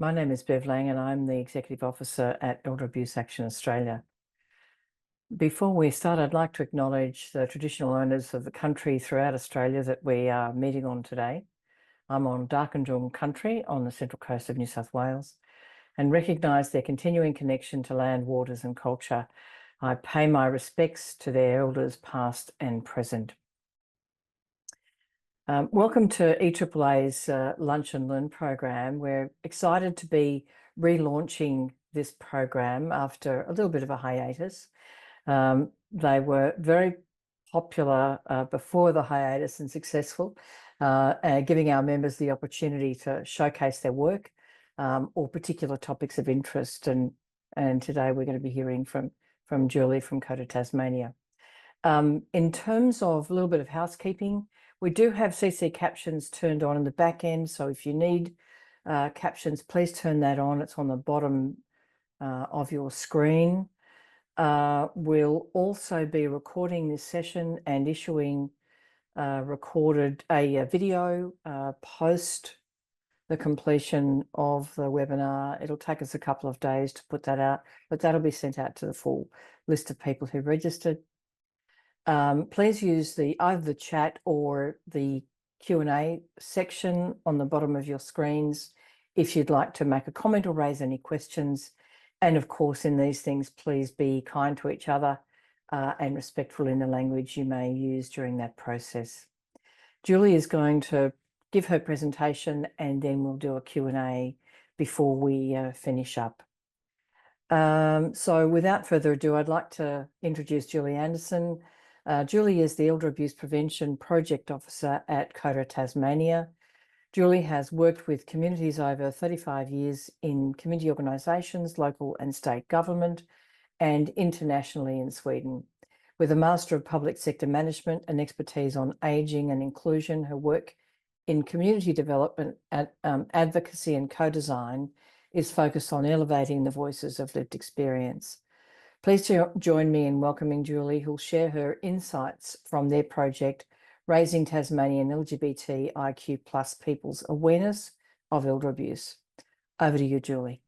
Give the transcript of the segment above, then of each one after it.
My name is Bev Lange and I'm the Executive Officer at Elder Abuse Action Australia. Before we start, I'd like to acknowledge the traditional owners of the country throughout Australia that we are meeting on today. I'm on Darkinjung country on the central coast of New South Wales and recognise their continuing connection to land, waters and culture. I pay my respects to their elders past and present. Welcome to EAAA's Lunch and Learn program. We're excited to be relaunching this program after a little bit of a hiatus. They were very popular before the hiatus and successful, giving our members the opportunity to showcase their work or particular topics of interest. And today we're going to be hearing from Julie from COTA Tasmania. In terms of a little bit of housekeeping, we do have CC captions turned on in the back end. So if you need captions, please turn that on. It's on the bottom of your screen. We'll also be recording this session and issuing a video post the completion of the webinar. It'll take us a couple of days to put that out, but that'll be sent out to the full list of people who registered. Please use either the chat or the Q&A section on the bottom of your screens if you'd like to make a comment or raise any questions. And of course, in these things, please be kind to each other and respectful in the language you may use during that process. Julie is going to give her presentation and then we'll do a Q&A before we finish up. So without further ado, I'd like to introduce Julie Andersson. Julie is the Elder Abuse Prevention Project Officer at COTA Tasmania. Julie has worked with communities over 35 years in community organisations, local and state government, and internationally in Sweden. With a Master of Public Sector Management and expertise on ageing and inclusion, her work in community development, advocacy and co-design is focused on elevating the voices of lived experience. Please join me in welcoming Julie, who'll share her insights from their project, Raising Tasmanian LGBTIQ plus people's awareness of elder abuse. Over to you, Julie.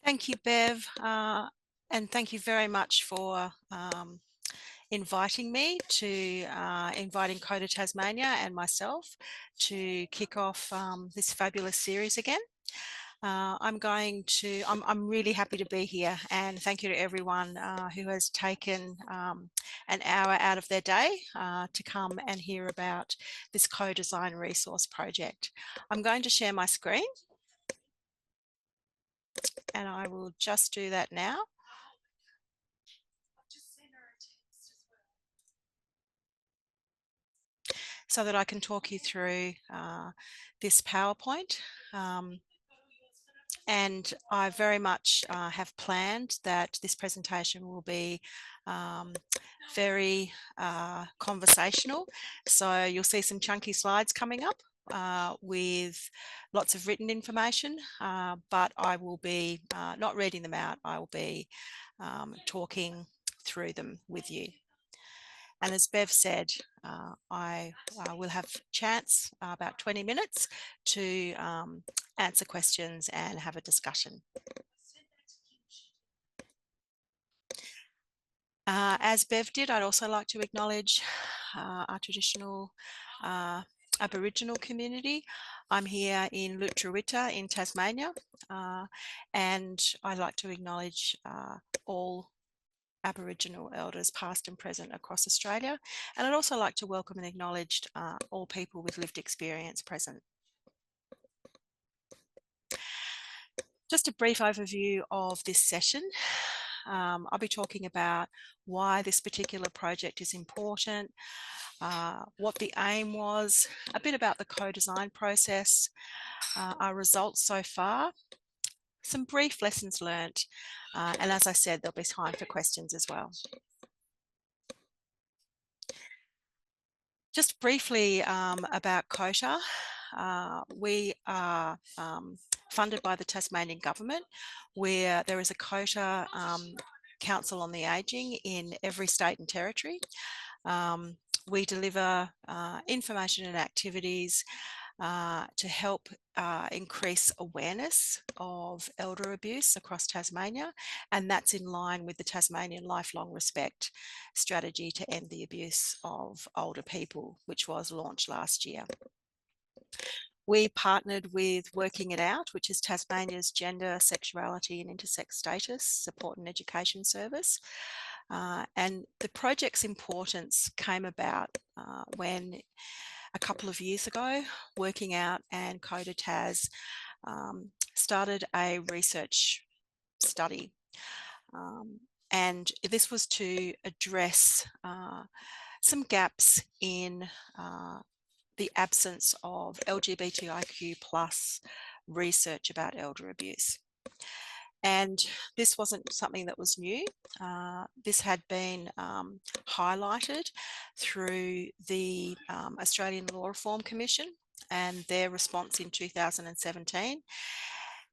Thank you, Bev, and thank you very much for inviting me to inviting COTA Tasmania and myself to kick off this fabulous series again. I'm really happy to be here, and thank you to everyone who has taken an hour out of their day to come and hear about this co-design resource project. I'm going to share my screen, and I will just do that now. So that I can talk you through this PowerPoint. And I very much have planned that this presentation will be very conversational. So you'll see some chunky slides coming up with lots of written information, but I will be not reading them out. I will be talking through them with you. And as Bev said, I will have a chance, about 20 minutes, to answer questions and have a discussion. As Bev did, I'd also like to acknowledge our traditional Aboriginal community. I'm here in Lutruwita in Tasmania, and I'd like to acknowledge all Aboriginal elders past and present across Australia, and I'd also like to welcome and acknowledge all people with lived experience present. Just a brief overview of this session. I'll be talking about why this particular project is important, what the aim was, a bit about the co-design process, our results so far, some brief lessons learned, and as I said, there'll be time for questions as well. Just briefly about COTA. We are funded by the Tasmanian government, where there is a COTA Council on the Ageing in every state and territory. We deliver information and activities to help increase awareness of elder abuse across Tasmania, and that's in line with the Tasmanian Lifelong Respect strategy to end the abuse of older people, which was launched last year. We partnered with Working It Out, which is Tasmania's gender, sexuality and intersex status support and education service. And the project's importance came about when a couple of years ago, Working Out and COTA Tas started a research study. And this was to address some gaps in the absence of LGBTIQ plus research about elder abuse. And this wasn't something that was new. This had been highlighted through the Australian Law Reform Commission and their response in 2017,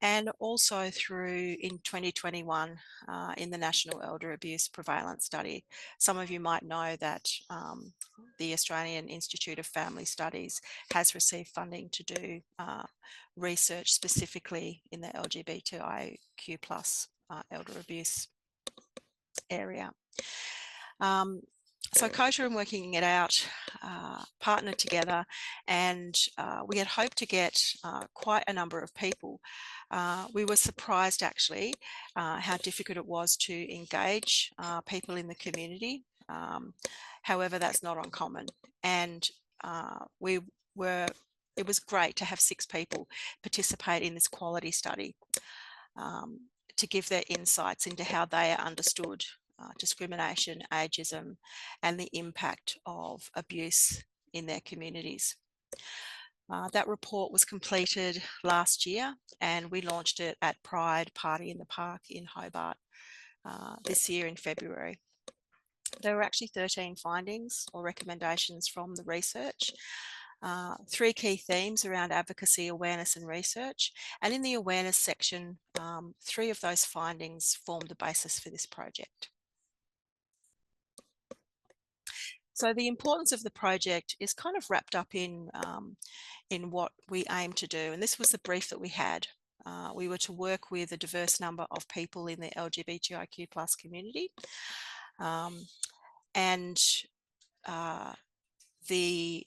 and also through in 2021 in the National Elder Abuse Prevalence Study. Some of you might know that the Australian Institute of Family Studies has received funding to do research specifically in the LGBTIQ plus elder abuse area. So COTA and Working It Out partnered together, and we had hoped to get quite a number of people. We were surprised actually how difficult it was to engage people in the community. However, that's not uncommon, and it was great to have 6 people participate in this quality study to give their insights into how they understood discrimination, ageism, and the impact of abuse in their communities. That report was completed last year, and we launched it at Pride Party in the Park in Hobart this year in February. There were actually 13 findings or recommendations from the research. 3 key themes around advocacy, awareness and research. And in the awareness section, 3 of those findings formed the basis for this project. So the importance of the project is kind of wrapped up in what we aim to do. And this was the brief that we had. We were to work with a diverse number of people in the LGBTIQ plus community. The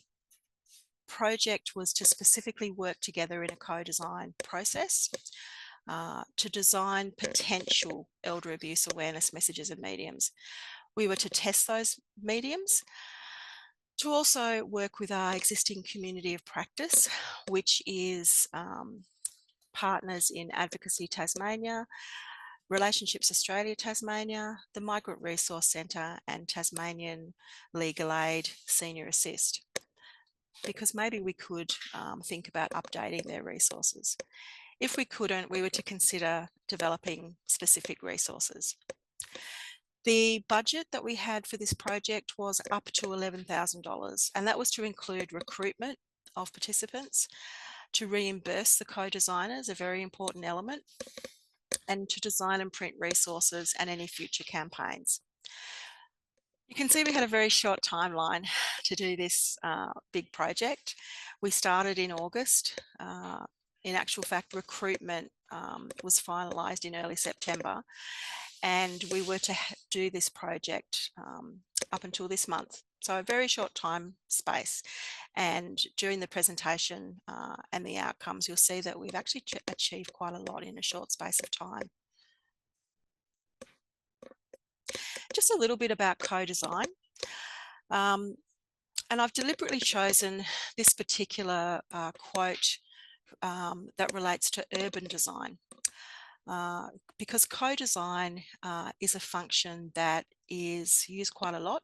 project was to specifically work together in a co-design process to design potential elder abuse awareness messages and mediums. We were to test those mediums, to also work with our existing community of practice, which is partners in Advocacy Tasmania, Relationships Australia Tasmania, the Migrant Resource Centre and Tasmanian Legal Aid Senior Assist, because maybe we could think about updating their resources. If we couldn't, we were to consider developing specific resources. The budget that we had for this project was up to $11,000, and that was to include recruitment of participants, to reimburse the co-designers, a very important element, and to design and print resources and any future campaigns. You can see we had a very short timeline to do this big project. We started in August. In actual fact, recruitment was finalised in early September, and we were to do this project up until this month. So a very short time space. And during the presentation and the outcomes, you'll see that we've actually achieved quite a lot in a short space of time. Just a little bit about co-design. And I've deliberately chosen this particular quote that relates to urban design. Because co-design is a function that is used quite a lot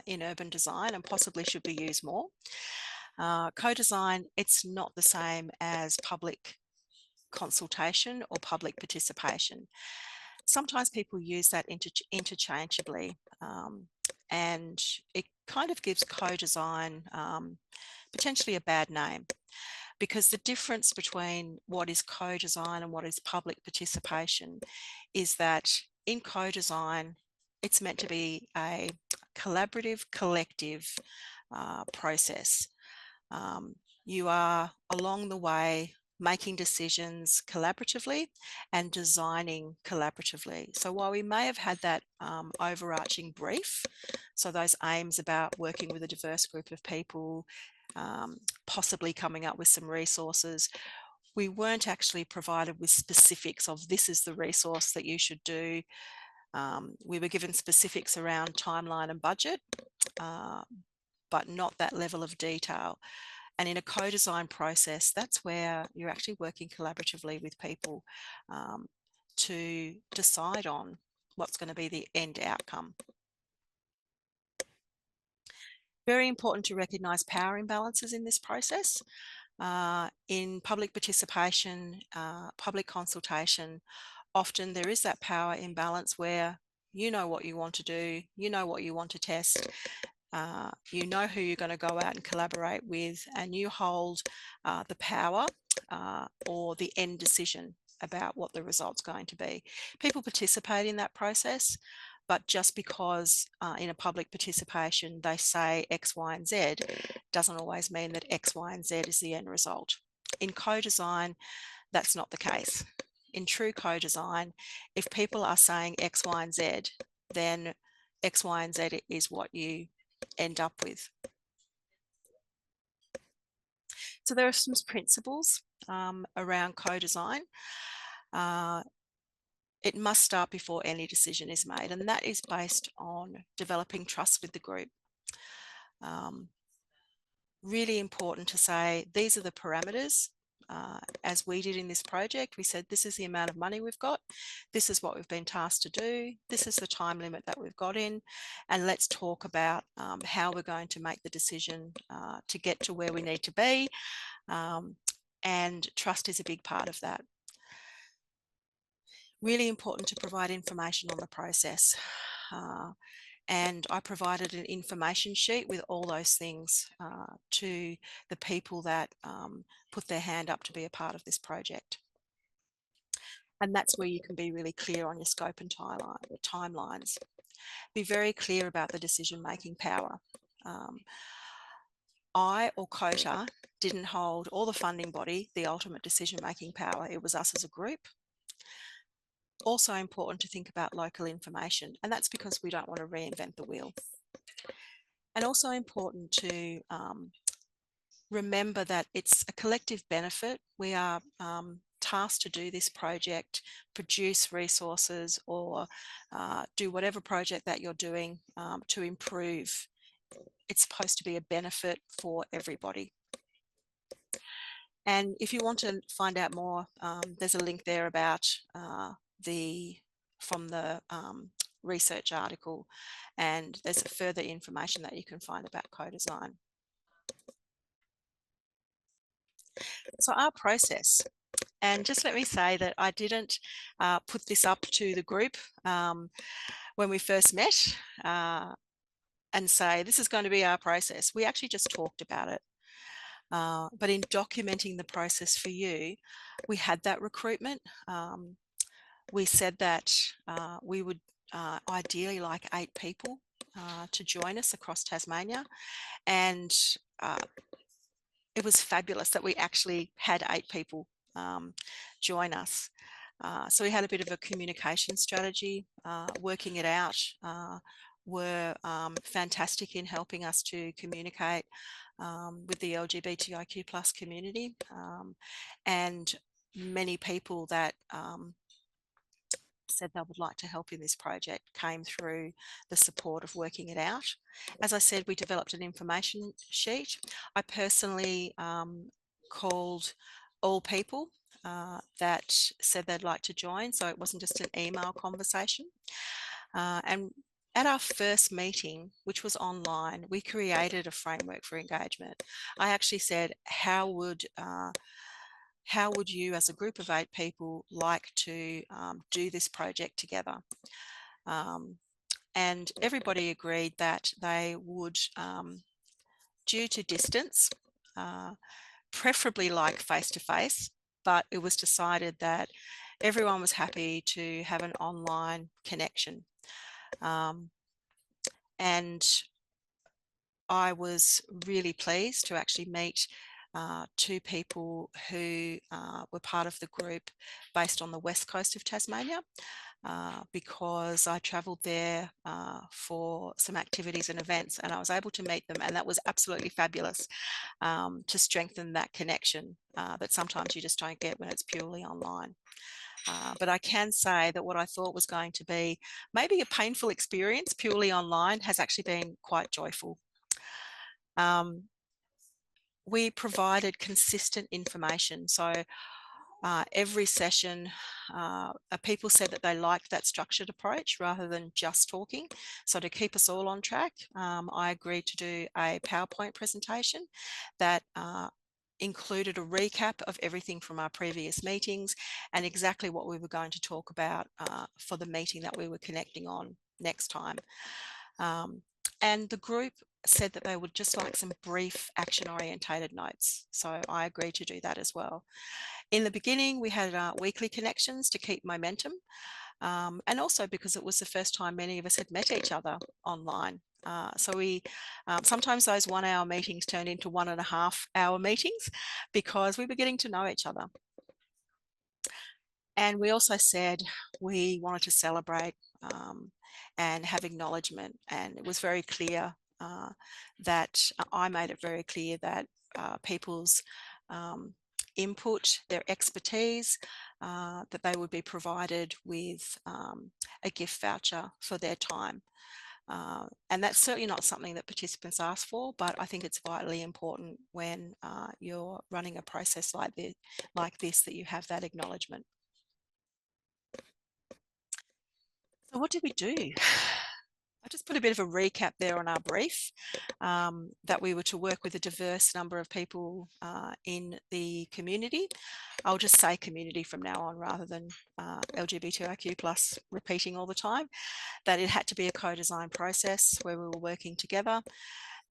in urban design and possibly should be used more. Co-design, it's not the same as public consultation or public participation. Sometimes people use that interchangeably, and it kind of gives co-design potentially a bad name, because the difference between what is co-design and what is public participation is that in co-design, it's meant to be a collaborative, collective process. You are along the way making decisions collaboratively and designing collaboratively. So while we may have had that overarching brief, so those aims about working with a diverse group of people, possibly coming up with some resources, we weren't actually provided with specifics of this is the resource that you should do. We were given specifics around timeline and budget, but not that level of detail. And in a co-design process, that's where you're actually working collaboratively with people to decide on what's going to be the end outcome. Very important to recognise power imbalances in this process. In public participation, public consultation, often there is that power imbalance where you know what you want to do, you know what you want to test, you know who you're going to go out and collaborate with, and you hold the power or the end decision about what the result's going to be. People participate in that process, but just because in a public participation they say X, Y, and Z doesn't always mean that X, Y, and Z is the end result. In co-design, that's not the case. In true co-design, if people are saying X, Y, and Z, then X, Y, and Z is what you end up with. So there are some principles around co-design. It must start before any decision is made, and that is based on developing trust with the group. Really important to say these are the parameters. As we did in this project, we said this is the amount of money we've got, this is what we've been tasked to do, this is the time limit that we've got in, and let's talk about how we're going to make the decision to get to where we need to be, and trust is a big part of that. Really important to provide information on the process. And I provided an information sheet with all those things to the people that put their hand up to be a part of this project. And that's where you can be really clear on your scope and timelines. Be very clear about the decision-making power. I or COTA didn't hold, or the funding body, the ultimate decision-making power. It was us as a group. Also important to think about local information, and that's because we don't want to reinvent the wheel. And also important to remember that it's a collective benefit. We are tasked to do this project, produce resources, or do whatever project that you're doing to improve. It's supposed to be a benefit for everybody. And if you want to find out more, there's a link there about from the research article, and there's further information that you can find about co-design. So our process, and just let me say that I didn't put this up to the group when we first met and say this is going to be our process. We actually just talked about it. But in documenting the process for you, we had that recruitment. We said that we would ideally like 8 people to join us across Tasmania, and it was fabulous that we actually had 8 people join us. So we had a bit of a communication strategy, working it out, were fantastic in helping us to communicate with the LGBTIQ plus community, and many people that said they would like to help in this project came through the support of working it out. As I said, we developed an information sheet. I personally called all people that said they'd like to join, so it wasn't just an email conversation. And at our first meeting, which was online, we created a framework for engagement. I actually said, how would you as a group of 8 people like to do this project together? And everybody agreed that they would, due to distance, preferably like face-to-face, but it was decided that everyone was happy to have an online connection. And I was really pleased to actually meet two people who were part of the group based on the west coast of Tasmania, because I travelled there for some activities and events, and I was able to meet them, and that was absolutely fabulous, to strengthen that connection that sometimes you just don't get when it's purely online. But I can say that what I thought was going to be maybe a painful experience purely online has actually been quite joyful. We provided consistent information. So every session, people said that they liked that structured approach rather than just talking. So to keep us all on track, I agreed to do a PowerPoint presentation that included a recap of everything from our previous meetings and exactly what we were going to talk about for the meeting that we were connecting on next time. And the group said that they would just like some brief action-orientated notes. So I agreed to do that as well. In the beginning, we had weekly connections to keep momentum, and also because it was the first time many of us had met each other online. So we sometimes those 1 hour meetings turned into 1.5 hour meetings because we were getting to know each other. And we also said we wanted to celebrate and have acknowledgement. And it was very clear that I made it very clear that people's input, their expertise, that they would be provided with a gift voucher for their time. And that's certainly not something that participants ask for, but I think it's vitally important when you're running a process like this that you have that acknowledgement. So what did we do? I just put a bit of a recap there on our brief, that we were to work with a diverse number of people in the community. I'll just say community from now on rather than LGBTIQ plus repeating all the time, that it had to be a co-design process where we were working together,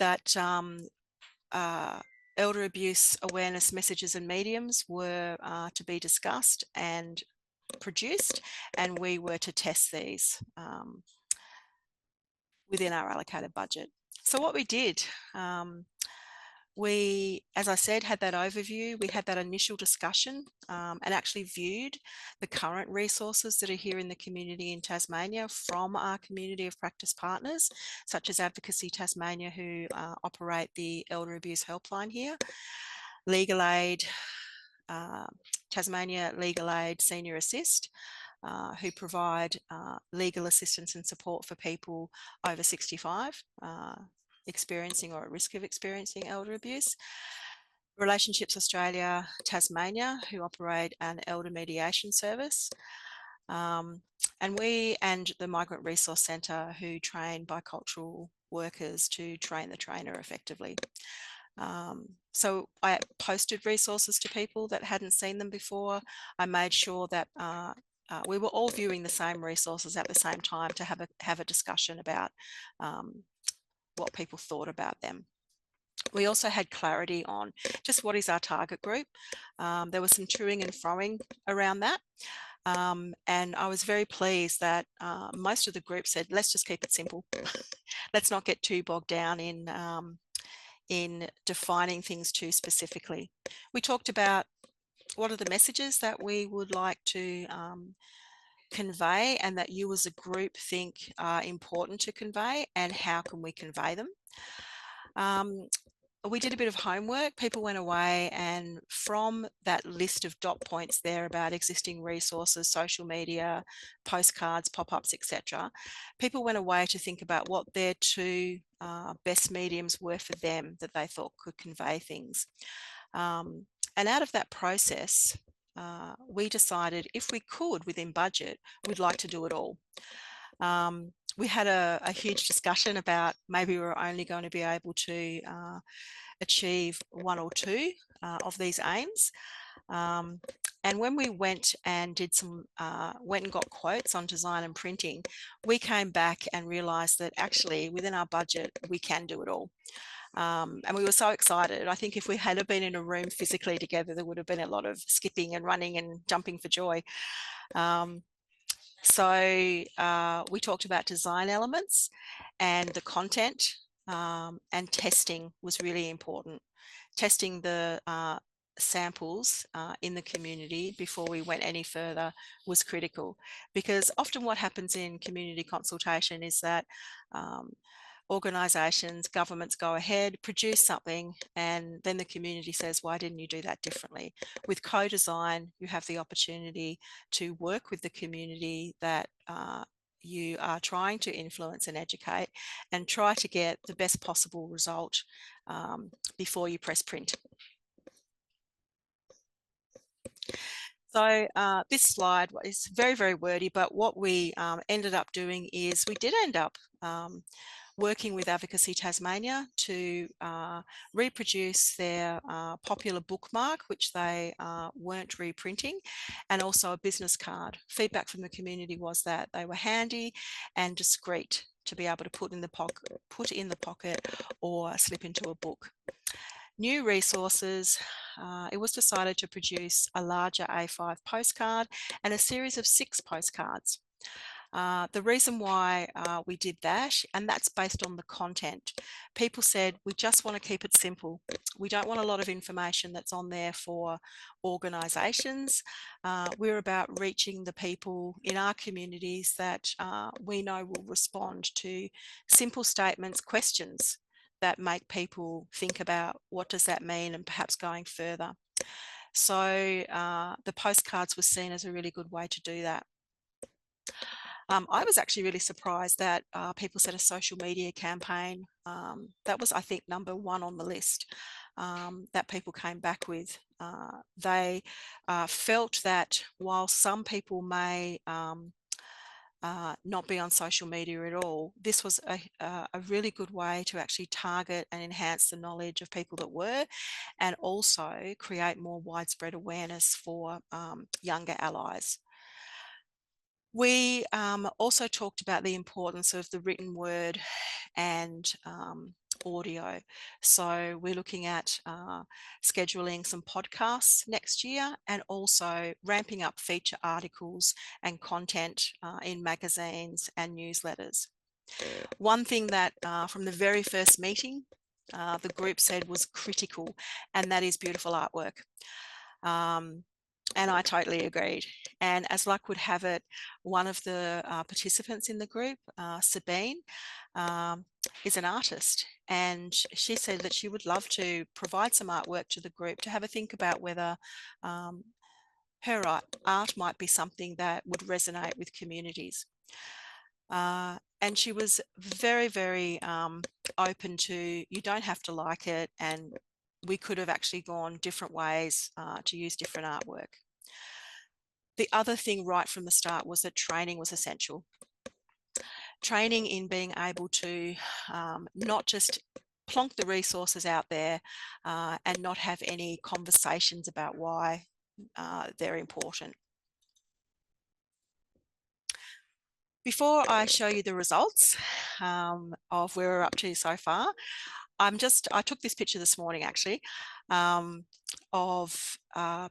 that elder abuse awareness messages and mediums were to be discussed and produced, and we were to test these within our allocated budget. So what we did, we, as I said, had that overview, we had that initial discussion and actually viewed the current resources that are here in the community in Tasmania from our community of practice partners, such as Advocacy Tasmania, who operate the Elder Abuse Helpline here, Legal Aid, Tasmania Legal Aid Senior Assist, who provide legal assistance and support for people over 65 experiencing or at risk of experiencing elder abuse. Relationships Australia Tasmania, who operate an elder mediation service. And we and the Migrant Resource Centre, who train bicultural workers to train the trainer effectively. So I posted resources to people that hadn't seen them before. I made sure that we were all viewing the same resources at the same time to have a discussion about what people thought about them. We also had clarity on just what is our target group. There was some toing and froing around that. And I was very pleased that most of the group said, let's just keep it simple. Let's not get too bogged down in defining things too specifically. We talked about what are the messages that we would like to convey and that you as a group think are important to convey, and how can we convey them. We did a bit of homework. People went away, and from that list of dot points there about existing resources, social media, postcards, pop-ups, etc., people went away to think about what their two best mediums were for them that they thought could convey things. And out of that process, we decided if we could, within budget, we'd like to do it all. We had a huge discussion about maybe we were only going to be able to achieve one or two of these aims. And when we went and did some, went and got quotes on design and printing, we came back and realised that actually within our budget, we can do it all. And we were so excited. I think if we had been in a room physically together, there would have been a lot of skipping and running and jumping for joy. So we talked about design elements and the content and testing was really important. Testing the samples in the community before we went any further was critical, because often what happens in community consultation is that organisations, governments go ahead, produce something, and then the community says, why didn't you do that differently? With co-design, you have the opportunity to work with the community that you are trying to influence and educate, and try to get the best possible result before you press print. So this slide is very, very wordy, but what we ended up doing is we did end up working with Advocacy Tasmania to reproduce their popular bookmark, which they weren't reprinting, and also a business card. Feedback from the community was that they were handy and discreet to be able to put in the pocket or slip into a book. New resources, it was decided to produce a larger A5 postcard and a series of 6 postcards. The reason why we did that, and that's based on the content. People said, we just want to keep it simple. We don't want a lot of information that's on there for organisations. We're about reaching the people in our communities that we know will respond to simple statements, questions that make people think about what does that mean, and perhaps going further. So the postcards were seen as a really good way to do that. I was actually really surprised that people said a social media campaign. That was, I think, number 1 on the list that people came back with. They felt that while some people may not be on social media at all, this was a really good way to actually target and enhance the knowledge of people that were, and also create more widespread awareness for younger allies. We also talked about the importance of the written word and audio. So we're looking at scheduling some podcasts next year, and also ramping up feature articles and content in magazines and newsletters. One thing that from the very first meeting, the group said was critical, and that is beautiful artwork. And I totally agreed. And as luck would have it, one of the participants in the group, Sabine, is an artist. And she said that she would love to provide some artwork to the group to have a think about whether her art might be something that would resonate with communities. And she was very, very open to, you don't have to like it, and we could have actually gone different ways to use different artwork. The other thing right from the start was that training was essential. Training in being able to not just plonk the resources out there and not have any conversations about why they're important. Before I show you the results of where we're up to so far, I took this picture this morning actually of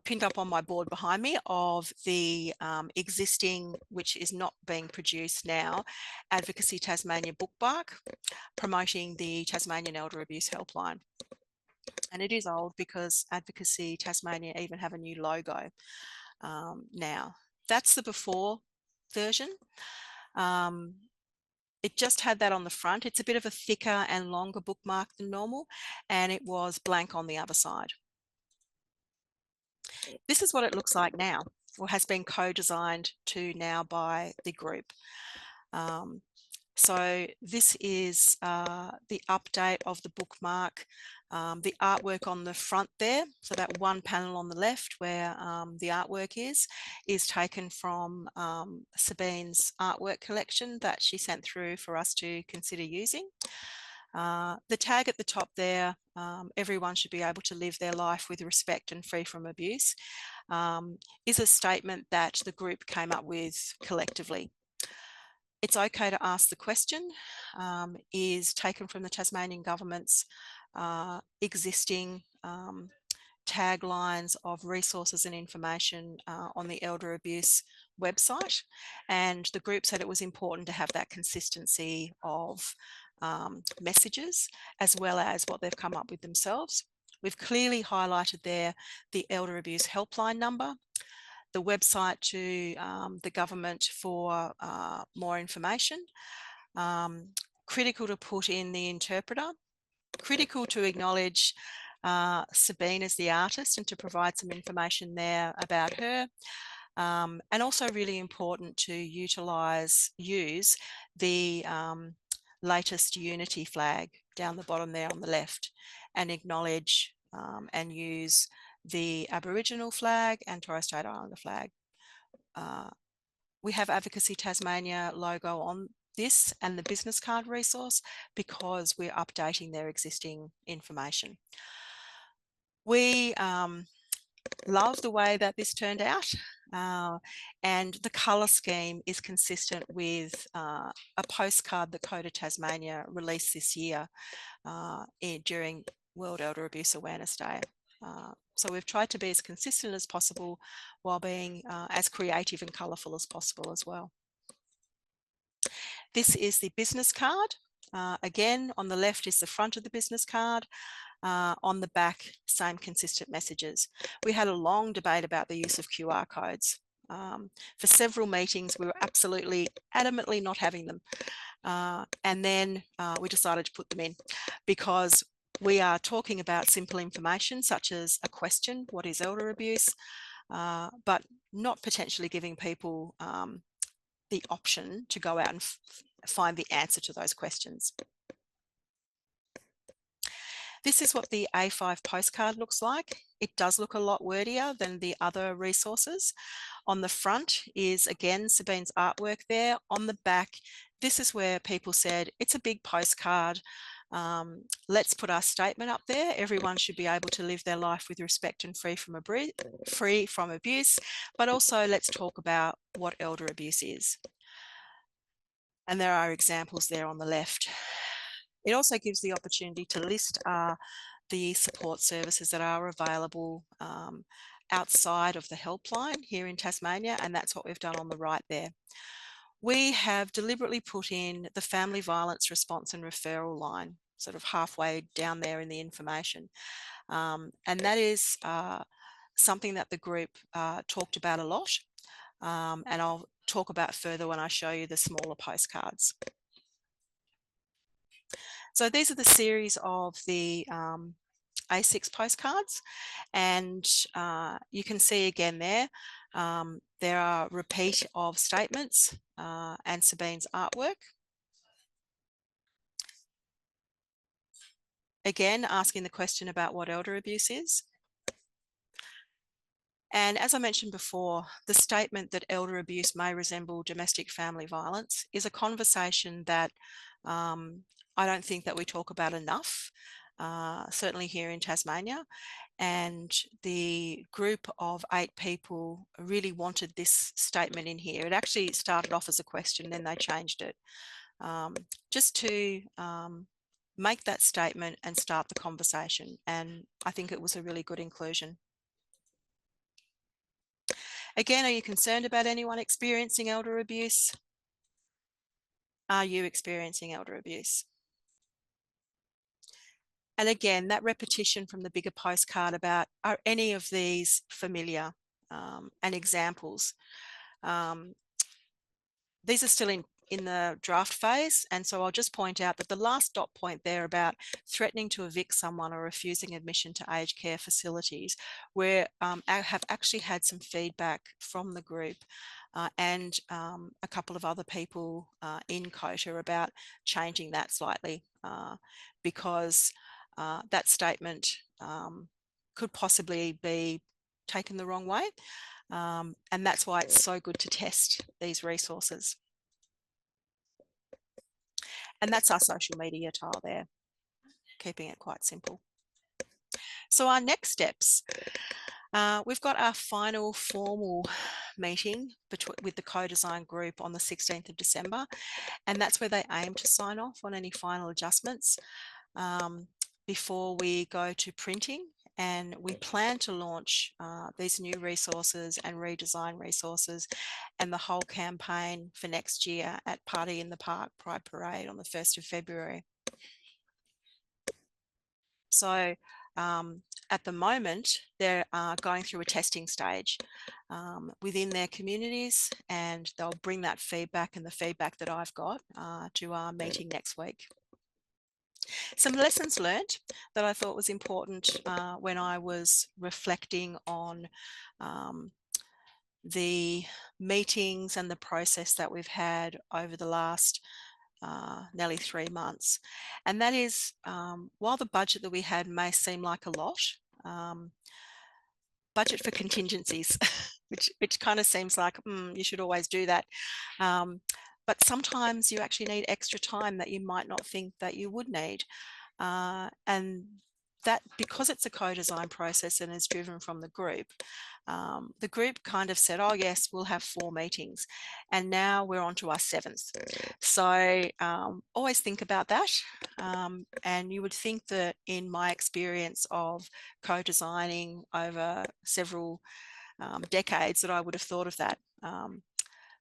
pinned up on my board behind me of the existing, which is not being produced now, Advocacy Tasmania bookmark promoting the Tasmanian Elder Abuse Helpline. And it is old because Advocacy Tasmania even have a new logo now. That's the before version. It just had that on the front. It's a bit of a thicker and longer bookmark than normal, and it was blank on the other side. This is what it looks like now, or has been co-designed to now by the group. So this is the update of the bookmark, the artwork on the front there. So that one panel on the left where the artwork is taken from Sabine's artwork collection that she sent through for us to consider using. The tag at the top there, everyone should be able to live their life with respect and free from abuse, is a statement that the group came up with collectively. It's okay to ask the question, is taken from the Tasmanian government's existing taglines of resources and information on the elder abuse website. And the group said it was important to have that consistency of messages, as well as what they've come up with themselves. We've clearly highlighted there the elder abuse helpline number, the website to the government for more information, critical to put in the interpreter, critical to acknowledge Sabine as the artist and to provide some information there about her, and also really important to use the latest unity flag down the bottom there on the left, and acknowledge and use the Aboriginal flag and Torres Strait Islander flag. We have Advocacy Tasmania logo on this and the business card resource because we're updating their existing information. We love the way that this turned out, and the colour scheme is consistent with a postcard that COTA Tasmania released this year during World Elder Abuse Awareness Day. So we've tried to be as consistent as possible while being as creative and colourful as possible as well. This is the business card. Again, on the left is the front of the business card. On the back, same consistent messages. We had a long debate about the use of QR codes. For several meetings, we were absolutely adamantly not having them. And then we decided to put them in because we are talking about simple information such as a question, what is elder abuse, but not potentially giving people the option to go out and find the answer to those questions. This is what the A5 postcard looks like. It does look a lot wordier than the other resources. On the front is, again, Sabine's artwork there. On the back, this is where people said, it's a big postcard. Let's put our statement up there. Everyone should be able to live their life with respect and free from abuse, but also let's talk about what elder abuse is. And there are examples there on the left. It also gives the opportunity to list the support services that are available outside of the helpline here in Tasmania, and that's what we've done on the right there. We have deliberately put in the family violence response and referral line, sort of halfway down there in the information. And that is something that the group talked about a lot, and I'll talk about further when I show you the smaller postcards. So these are the series of the A6 postcards, and you can see again there, there are repeat of statements and Sabine's artwork. Again, asking the question about what elder abuse is. And as I mentioned before, the statement that elder abuse may resemble domestic family violence is a conversation that I don't think that we talk about enough, certainly here in Tasmania. And the group of 8 people really wanted this statement in here. It actually started off as a question, then they changed it, just to make that statement and start the conversation. And I think it was a really good inclusion. Again, are you concerned about anyone experiencing elder abuse? Are you experiencing elder abuse? And again, that repetition from the bigger postcard about, are any of these familiar, and examples? These are still in the draft phase, and so I'll just point out that the last dot point there about threatening to evict someone or refusing admission to aged care facilities, where I have actually had some feedback from the group and a couple of other people in COTA about changing that slightly because that statement could possibly be taken the wrong way. And that's why it's so good to test these resources. And that's our social media tile there, keeping it quite simple. So our next steps, we've got our final formal meeting with the co-design group on the 16th of December, and that's where they aim to sign off on any final adjustments before we go to printing. And we plan to launch these new resources and redesign resources and the whole campaign for next year at Party in the Park Pride Parade on the 1st of February. So at the moment, they're going through a testing stage within their communities, and they'll bring that feedback and the feedback that I've got to our meeting next week. Some lessons learned that I thought was important when I was reflecting on the meetings and the process that we've had over the last nearly 3 months. And that is, while the budget that we had may seem like a lot, budget for contingencies, which kind of seems like you should always do that. But sometimes you actually need extra time that you might not think that you would need. And that, because it's a co-design process and is driven from the group kind of said, oh yes, we'll have 4 meetings, and now we're on to our 7th. So always think about that, and you would think that in my experience of co-designing over several decades that I would have thought of that,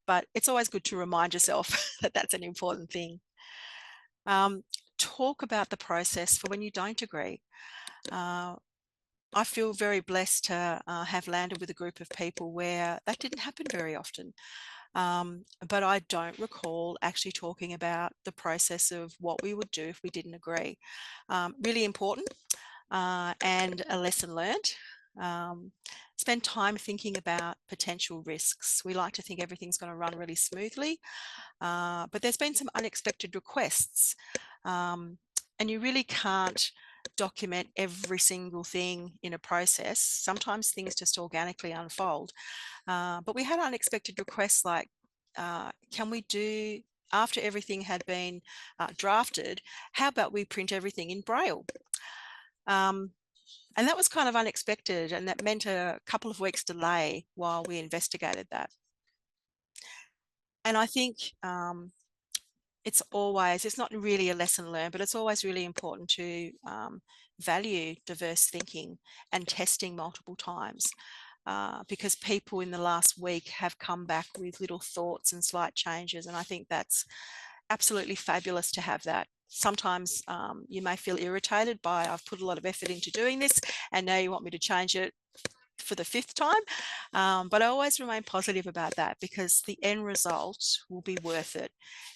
but it's always good to remind yourself that that's an important thing. Talk about the process for when you don't agree. I feel very blessed to have landed with a group of people where that didn't happen very often. But I don't recall actually talking about the process of what we would do if we didn't agree. Really important and a lesson learned. Spend time thinking about potential risks. We like to think everything's going to run really smoothly, but there's been some unexpected requests, and you really can't document every single thing in a process. Sometimes things just organically unfold, but we had unexpected requests like, can we do, after everything had been drafted, how about we print everything in Braille? And that was kind of unexpected, and that meant a couple of weeks delay while we investigated that. And I think it's not really a lesson learned, but it's always really important to value diverse thinking and testing multiple times, because people in the last week have come back with little thoughts and slight changes, and I think that's absolutely fabulous to have that. Sometimes you may feel irritated by, I've put a lot of effort into doing this and now you want me to change it for the 5th time, but I always remain positive about that, because the end result will be worth it.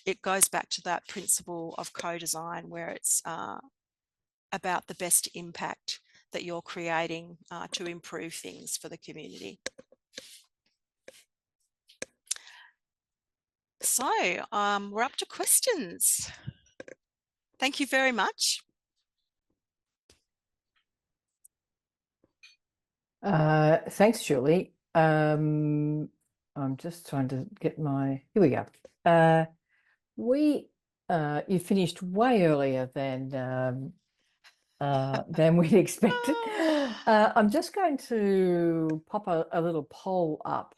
It goes back to that principle of co-design, where it's about the best impact that you're creating to improve things for the community. So we're up to questions. Thank you very much. Thanks, Julie. I'm just trying to get here we go. You finished way earlier than we'd expected. I'm just going to pop a little poll up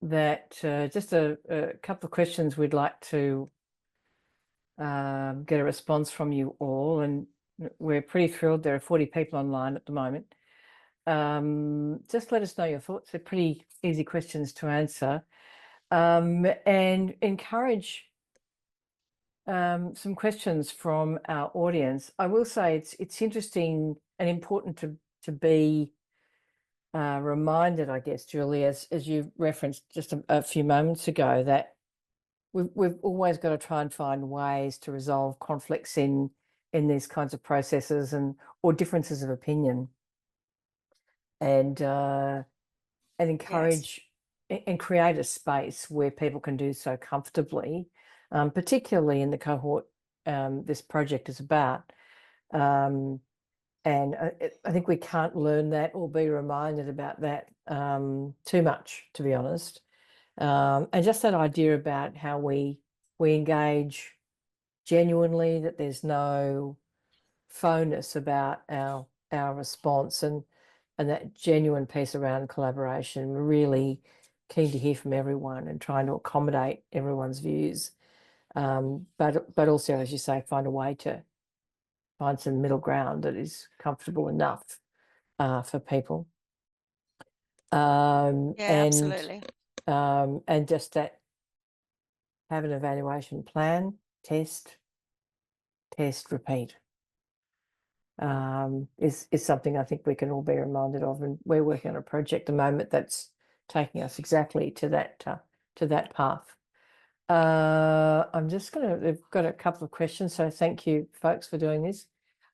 that just a couple of questions we'd like to get a response from you all, and we're pretty thrilled. There are 40 people online at the moment. Just let us know your thoughts. They're pretty easy questions to answer, and encourage some questions from our audience. I will say it's interesting and important to be reminded, I guess, Julie, as you referenced just a few moments ago, that we've always got to try and find ways to resolve conflicts in these kinds of processes or differences of opinion, and encourage and create a space where people can do so comfortably, particularly in the cohort this project is about. And I think we can't learn that or be reminded about that too much, to be honest. And just that idea about how we engage genuinely, that there's no phoneness about our response, and that genuine piece around collaboration. We're really keen to hear from everyone and trying to accommodate everyone's views, but also, as you say, find a way to find some middle ground that is comfortable enough for people. Absolutely. And just that, have an evaluation plan, test test, repeat is something I think we can all be reminded of. And we're working on a project at the moment that's taking us exactly to that path. I'm just we've got a couple of questions, so thank you folks for doing this.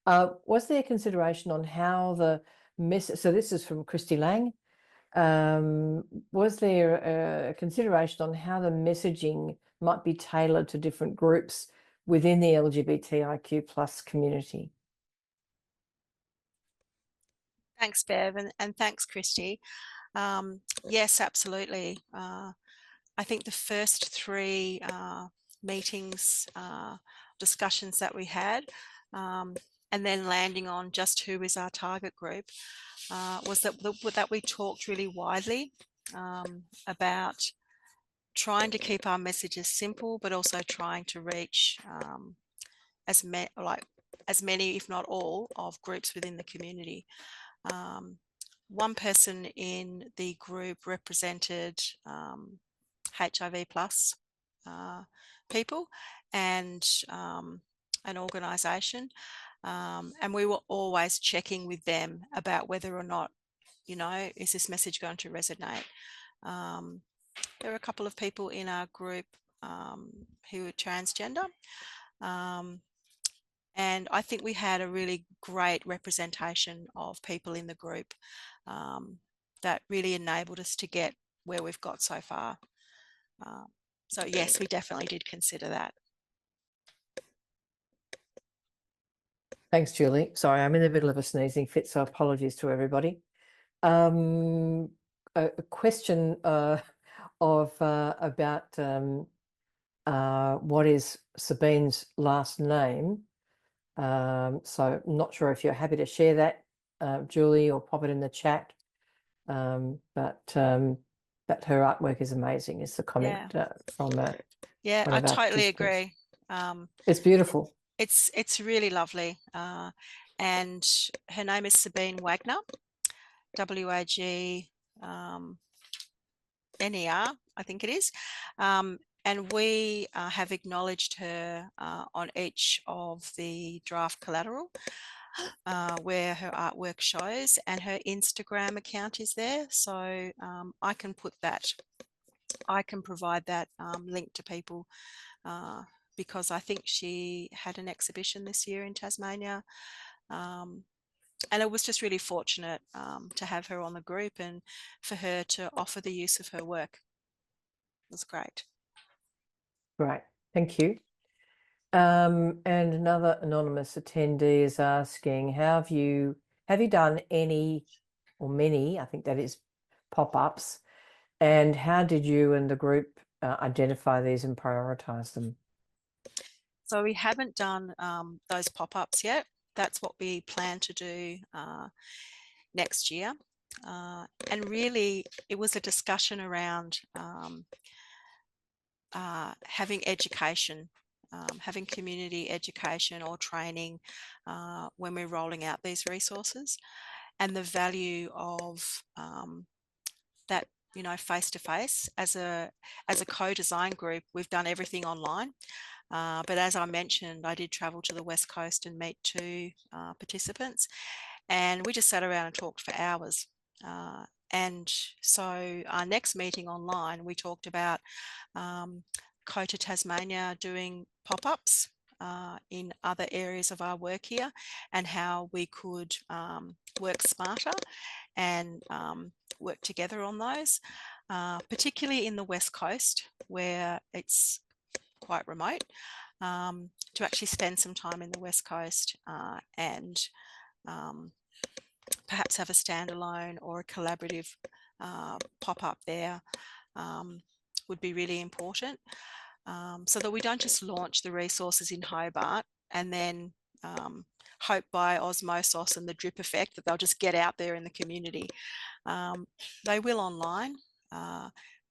Was there consideration on how the message, so this is from Christy Lange, was there a consideration on how the messaging might be tailored to different groups within the LGBTIQ plus community? Thanks, Bev, and thanks, Christy. Yes, absolutely. I think the first three meetings, discussions that we had, and then landing on just who is our target group, was that we talked really widely about trying to keep our messages simple, but also trying to reach as many, if not all, of groups within the community. One person in the group represented HIV plus people and an organisation, and we were always checking with them about whether or not, is this message going to resonate. There are a couple of people in our group who are transgender, and I think we had a really great representation of people in the group that really enabled us to get where we've got so far. So yes, we definitely did consider that. Thanks, Julie. Sorry, I'm in the middle of a sneezing fit, so apologies to everybody. A question about what is Sabine's last name. So I'm not sure if you're happy to share that, Julie, or pop it in the chat. But her artwork is amazing, is the comment from yeah, one I of our totally participants. agree. It's beautiful. It's really lovely. And her name is Sabine Wagner, WAGNER, I think it is. And we have acknowledged her on each of the draft collateral where her artwork shows, and her Instagram account is there. So I can provide that link to people because I think she had an exhibition this year in Tasmania. And it was just really fortunate to have her on the group and for her to offer the use of her work. It was great. Great, thank you. And another anonymous attendee is asking, have you done any or many, I think that is, pop-ups, and how did you and the group identify these and prioritize them? So we haven't done those pop-ups yet. That's what we plan to do next year. And really, it was a discussion around having education, having community education or training when we're rolling out these resources, and the value of that, face-to-face. As a co-design group, we've done everything online. But as I mentioned, I did travel to the West Coast and meet two participants, and we just sat around and talked for hours. And so our next meeting online, we talked about COTA Tasmania doing pop-ups in other areas of our work here, and how we could work smarter and work together on those, particularly in the West Coast where it's quite remote, to actually spend some time in the West Coast and perhaps have a standalone or a collaborative pop-up there would be really important, so that we don't just launch the resources in Hobart and then hope by osmosis and the drip effect that they'll just get out there in the community. They will online,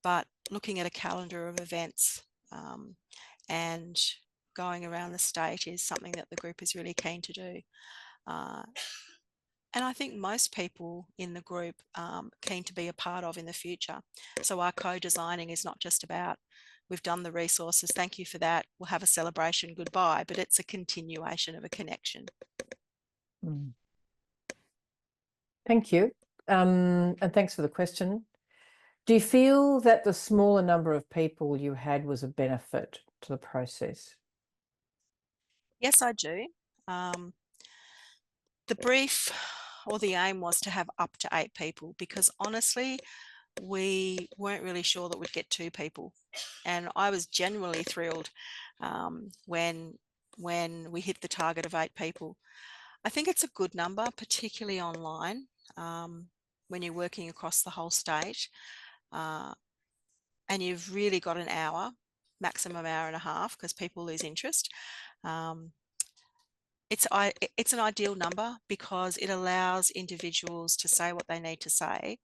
but looking at a calendar of events and going around the state is something that the group is really keen to do. And I think most people in the group keen to be a part of in the future. So our co-designing is not just about we've done the resources, thank you for that, we'll have a celebration, goodbye, but it's a continuation of a connection. Thank you. And thanks for the question. Do you feel that the smaller number of people you had was a benefit to the process? Yes, I do. The brief or the aim was to have up to 8 people, because honestly, we weren't really sure that we'd get 2 people. And I was genuinely thrilled when we hit the target of 8 people. I think it's a good number, particularly online, when you're working across the whole state, and you've really got an hour, maximum hour and a half, because people lose interest. It's an ideal number because it allows individuals to say what they need to say,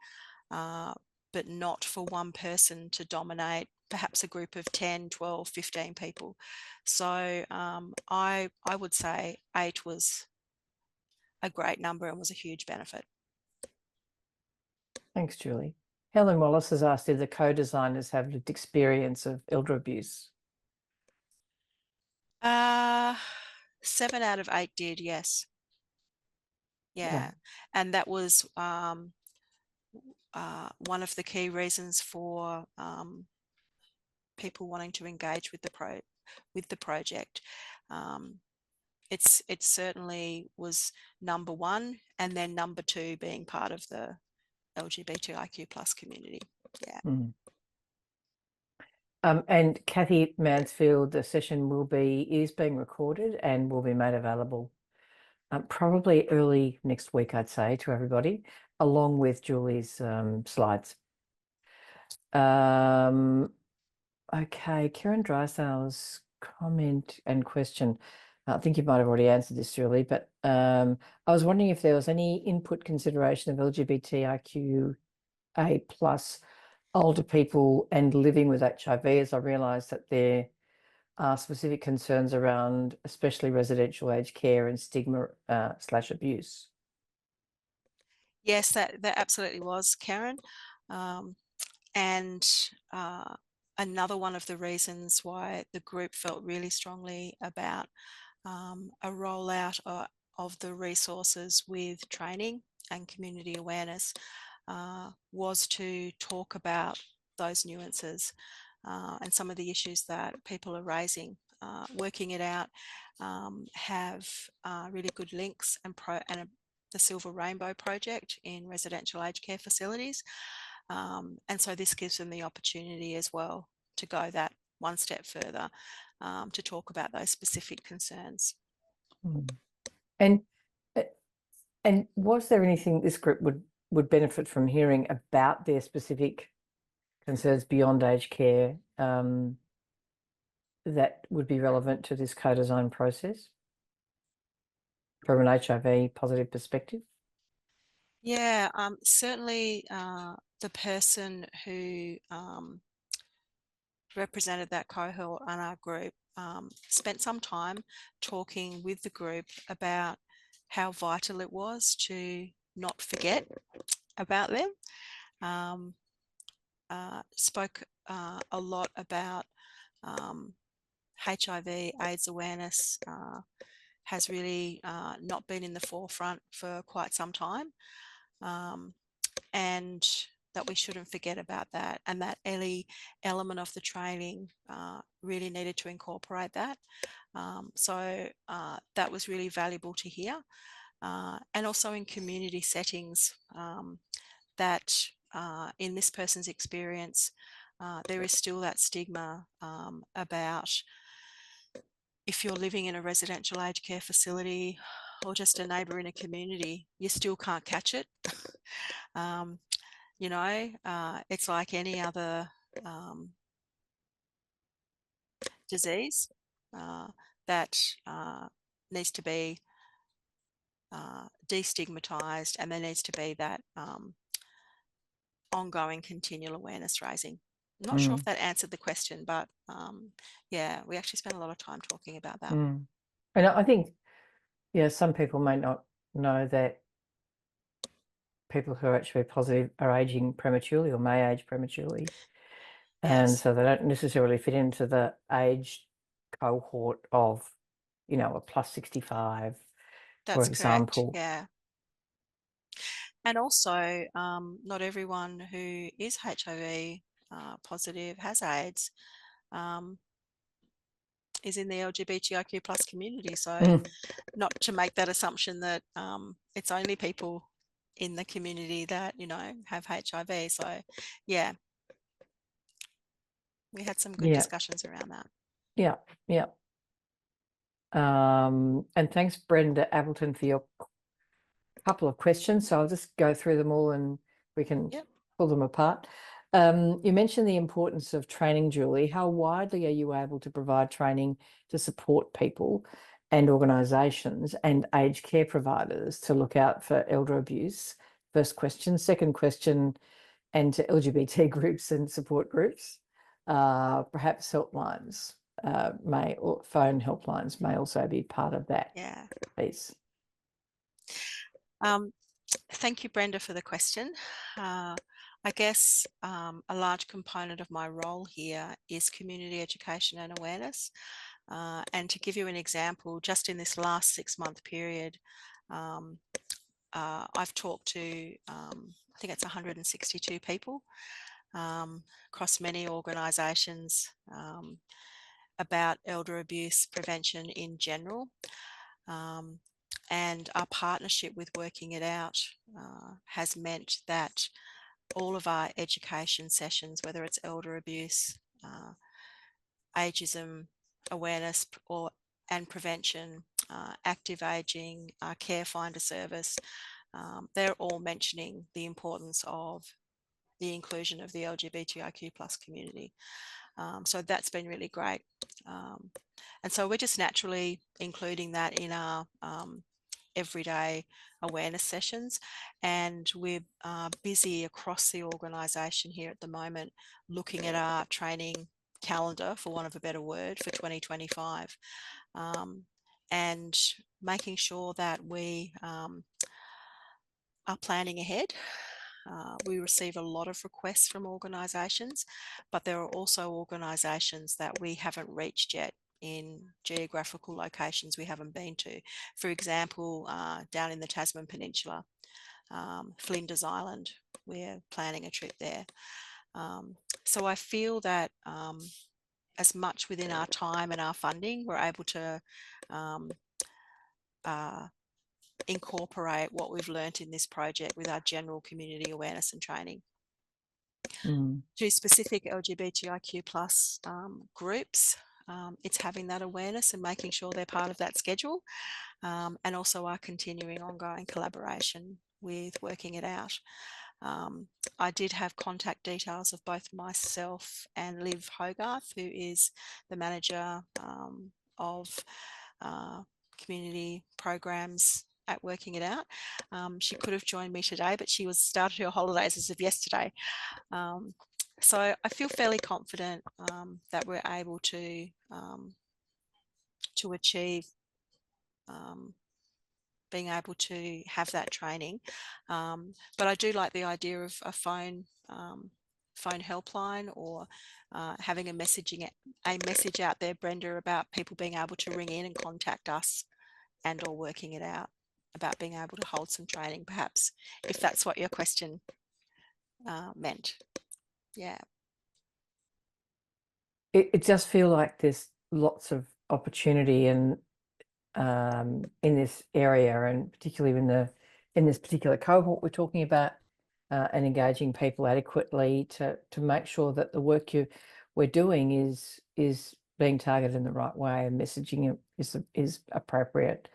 but not for one person to dominate perhaps a group of 10, 12, 15 people. So I would say 8 was a great number and was a huge benefit. Thanks, Julie. Helen Wallace has asked if the co-designers have lived experience of elder abuse. 7 out of 8 did, yes. Yeah. And that was one of the key reasons for people wanting to engage with the project. It certainly was number 1, and then number 2 being part of the LGBTIQ plus community. Yeah. And Kathy Mansfield, the session is being recorded and will be made available probably early next week, I'd say, to everybody, along with Julie's slides. Okay, Karen Drysdale's comment and question. I think you might have already answered this, Julie, but I was wondering if there was any input consideration of LGBTIQA plus older people and living with HIV, as I realised that there are specific concerns around especially residential aged care and stigma / abuse. Yes, that absolutely was, Karen. And another one of the reasons why the group felt really strongly about a rollout of the resources with training and community awareness was to talk about those nuances and some of the issues that people are raising. Working it out, have really good links and the Silver Rainbow Project in residential aged care facilities. And so this gives them the opportunity as well to go that one step further, to talk about those specific concerns. And was there anything this group would benefit from hearing about their specific concerns beyond aged care that would be relevant to this co-design process from an HIV positive perspective? Yeah, certainly the person who represented that cohort on our group spent some time talking with the group about how vital it was to not forget about them. Spoke a lot about HIV AIDS awareness has really not been in the forefront for quite some time, and that we shouldn't forget about that, and that any element of the training really needed to incorporate that. So that was really valuable to hear. And also in community settings, that in this person's experience, there is still that stigma about if you're living in a residential aged care facility or just a neighbour in a community, you still can't catch it. You know, it's like any other disease that needs to be destigmatized, and there needs to be that ongoing continual awareness raising. I'm not sure if that answered the question, but yeah, we actually spent a lot of time talking about that. And I think, yeah, some people may not know that people who are HIV positive are aging prematurely or may age prematurely. And Yes, so they don't necessarily fit into the age cohort of, you know, a plus 65, for that's correct. example. Yeah. And also, not everyone who is HIV positive has AIDS, um, is in the LGBTIQ plus community. So Mm, not to make that assumption that it's only people in the community that, you know, have HIV. So yeah, we had some good yeah, discussions around that. yeah, yeah. And thanks, Brenda Appleton, for your couple of questions. So I'll just go through them all and we can Yep. pull them apart. You mentioned the importance of training, Julie. How widely are you able to provide training to support people and organisations and aged care providers to look out for elder abuse? First question. Second question, and to LGBT groups and support groups. Perhaps helplines or phone helplines may also be part of that Yeah. piece. Thank you, Brenda, for the question. I guess a large component of my role here is community education and awareness. And to give you an example, just in this last 6-month period, I've talked to, I think it's 162 people across many organisations about elder abuse prevention in general. And our partnership with Working It Out has meant that all of our education sessions, whether it's elder abuse, ageism awareness and prevention, active aging, care finder service, they're all mentioning the importance of the inclusion of the LGBTIQ plus community. So that's been really great. And so we're just naturally including that in our everyday awareness sessions, and we're busy across the organisation here at the moment looking at our training calendar, for want of a better word, for 2025, and making sure that we are planning ahead. We receive a lot of requests from organisations, but there are also organisations that we haven't reached yet in geographical locations we haven't been to. For example, down in the Tasman Peninsula, Flinders Island, we're planning a trip there. So I feel that as much within our time and our funding, we're able to incorporate what we've learnt in this project with our general community awareness and training. To specific LGBTIQ plus groups, it's having that awareness and making sure they're part of that schedule, and also our continuing ongoing collaboration with Working It Out. I did have contact details of both myself and Liv Hogarth, who is the manager of community programs at Working It Out. She could have joined me today, but she was started her holidays as of yesterday. So I feel fairly confident that we're able to achieve being able to have that training. But I do like the idea of a phone helpline, or having a message out there, Brenda, about people being able to ring in and contact us and or Working It Out about being able to hold some training, perhaps, if that's what your question meant. Yeah. It does feel like there's lots of opportunity in this area, and particularly in this particular cohort we're talking about, and engaging people adequately to make sure that the work we're doing is being targeted in the right way, and messaging is appropriate,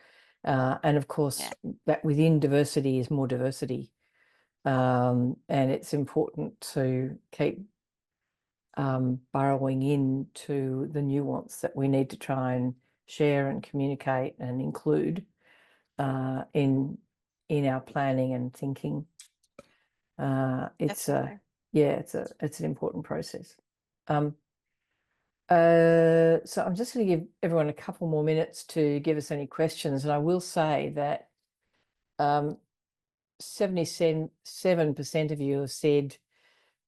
and of course that within diversity is more diversity, and it's important to keep burrowing into the nuance that we need to try and share and communicate and include in our planning and thinking. It's Definitely. it's an important process. So I'm just going to give everyone a couple more minutes to give us any questions, and I will say that 77% of you have said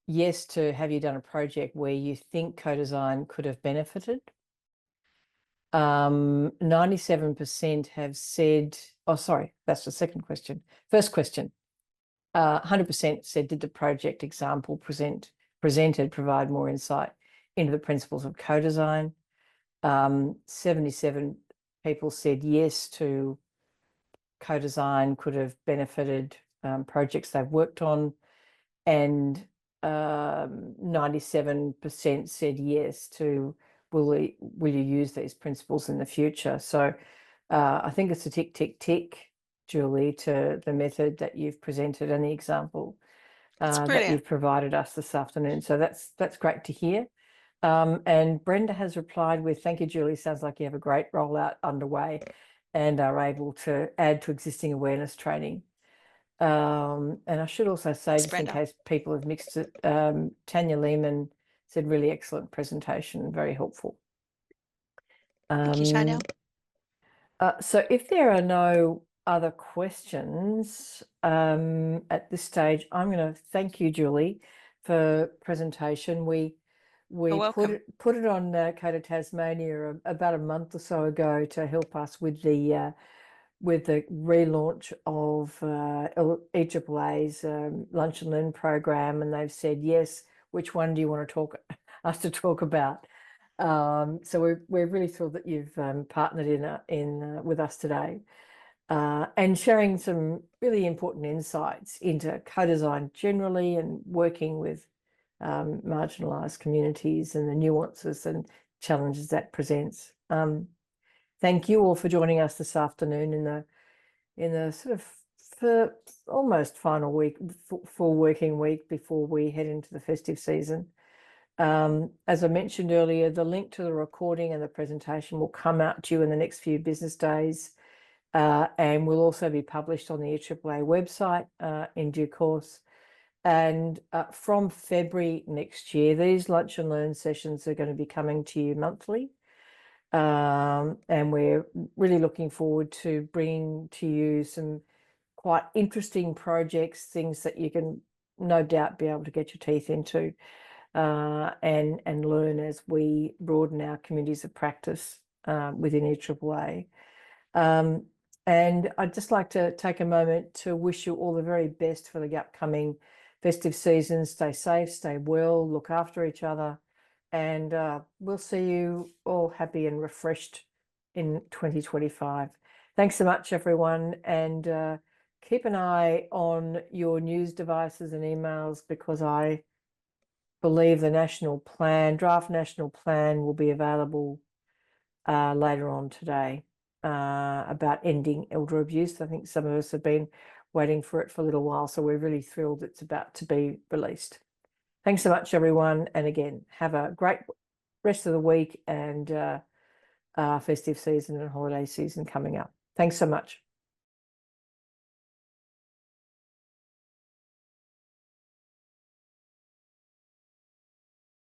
yes to have you done a project where you think co-design could have benefited. 97% have said, oh, sorry, that's the second question. First question, 100% said, did the project example presented provide more insight into the principles of co-design? 77 people said yes to co-design could have benefited projects they've worked on, and 97% said yes to will you use these principles in the future. So I think it's a tick, tick, tick, Julie, to the method that you've presented and the example that you've provided us this afternoon. So that's great to hear. And Brenda has replied with, thank you, Julie. Sounds like you have a great rollout underway and are able to add to existing awareness training. And I should also say, just in case people have mixed it, Tanya Lehman said, really excellent presentation, very helpful. Thank you, Tanya. So if there are no other questions at this stage, I'm going to thank you, Julie, for presentation. We put it on COTA Tasmania about a month or so ago to help us with the relaunch of EAAA's Lunch and Learn program, and they've said yes. Which one do you want to us to talk about? So we're really thrilled that you've partnered in with us today and sharing some really important insights into co-design generally and working with marginalised communities and the nuances and challenges that presents. Thank you all for joining us this afternoon in the sort of almost final week, full working week before we head into the festive season. As I mentioned earlier, the link to the recording and the presentation will come out to you in the next few business days, and will also be published on the EAAA website in due course. And from February next year, these Lunch and Learn sessions are going to be coming to you monthly. And we're really looking forward to bringing to you some quite interesting projects, things that you can no doubt be able to get your teeth into and learn as we broaden our communities of practice within EAAA. And I'd just like to take a moment to wish you all the very best for the upcoming festive season. Stay safe, stay well, look after each other, and we'll see you all happy and refreshed in 2025. Thanks so much, everyone, and keep an eye on your news devices and emails, because I believe the draft national plan will be available later on today about ending elder abuse. I think some of us have been waiting for it for a little while, so we're really thrilled it's about to be released. Thanks so much, everyone. And again, have a great rest of the week and festive season and holiday season coming up. Thanks so much.